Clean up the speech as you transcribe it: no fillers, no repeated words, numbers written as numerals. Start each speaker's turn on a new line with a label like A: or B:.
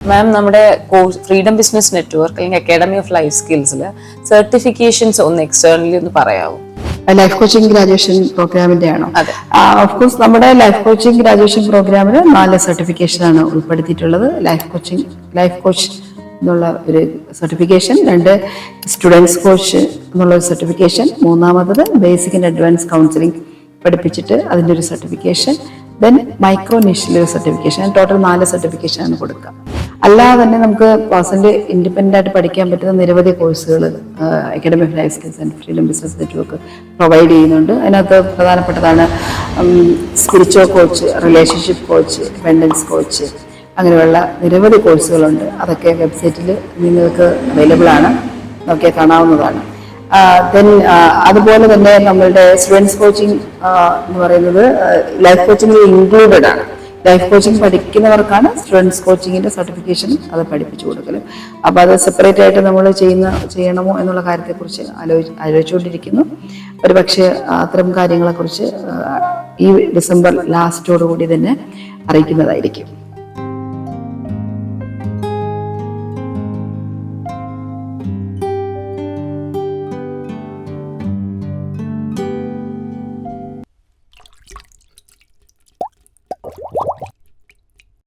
A: മാം, നമ്മുടെ freedom business network അല്ലെങ്കിൽ academy of life സ്കിൽസിൽ certifications ഒന്ന് എക്സ്റ്റേണലി ഒന്ന് പറയാമോ?
B: ലൈഫ് കോച്ചിങ് ഗ്രാജുവേഷൻ പ്രോഗ്രാമിന്റെ ആണോ?
A: അതെ.
B: ഓഫ്കോഴ്സ് നമ്മുടെ ലൈഫ് കോച്ചിങ് ഗ്രാജുവേഷൻ പ്രോഗ്രാമിൽ 4 സർട്ടിഫിക്കേഷൻ ആണ് ഉൾപ്പെടുത്തിയിട്ടുള്ളത്. ലൈഫ് കോച്ച് എന്നുള്ള ഒരു സർട്ടിഫിക്കേഷൻ, 2 സ്റ്റുഡൻസ് കോച്ച് എന്നുള്ള ഒരു സർട്ടിഫിക്കേഷൻ, 3-മത്തത് ബേസിക് ആൻഡ് അഡ്വാൻസ് കൗൺസിലിംഗ് പഠിപ്പിച്ചിട്ട് അതിൻ്റെ ഒരു സർട്ടിഫിക്കേഷൻ, ദെൻ മൈക്രോ നിഷിലെ സർട്ടിഫിക്കേഷൻ. ടോട്ടൽ 4 സർട്ടിഫിക്കേഷൻ ആണ് കൊടുക്കുക. അല്ലാതെ തന്നെ നമുക്ക് പേഴ്സണലി ഇൻഡിപെൻഡൻ്റ് ആയിട്ട് പഠിക്കാൻ പറ്റുന്ന നിരവധി കോഴ്സുകൾ academy of life skills and freedom business network provide ചെയ്യുന്നുണ്ട്. അതിനകത്ത് പ്രധാനപ്പെട്ടതാണ് spiritual coach, relationship coach, dependence coach, അങ്ങനെയുള്ള നിരവധി കോഴ്സുകളുണ്ട്. അതൊക്കെ വെബ്സൈറ്റിൽ നിങ്ങൾക്ക് അവൈലബിൾ ആണ്, നോക്കിയാൽ കാണാവുന്നതാണ്. ദെൻ അതുപോലെ തന്നെ നമ്മളുടെ സ്റ്റുഡൻസ് കോച്ചിങ് എന്ന് പറയുന്നത് ലൈഫ് കോച്ചിങ്ങിൽ ഇൻക്ലൂഡഡ് ആണ്. ലൈഫ് കോച്ചിങ് പഠിക്കുന്നവർക്കാണ് സ്റ്റുഡൻസ് കോച്ചിങ്ങിന്റെ സർട്ടിഫിക്കേഷൻ അത് പഠിപ്പിച്ചു കൊടുക്കലും. അപ്പോൾ അത് സെപ്പറേറ്റ് ആയിട്ട് നമ്മൾ ചെയ്യണമോ എന്നുള്ള കാര്യത്തെക്കുറിച്ച് ആലോചിച്ചുകൊണ്ടിരിക്കുന്നു. ഒരു പക്ഷേ അത്തരം കാര്യങ്ങളെക്കുറിച്ച് ഈ ഡിസംബർ ലാസ്റ്റോടുകൂടി തന്നെ അറിയിക്കുന്നതായിരിക്കും.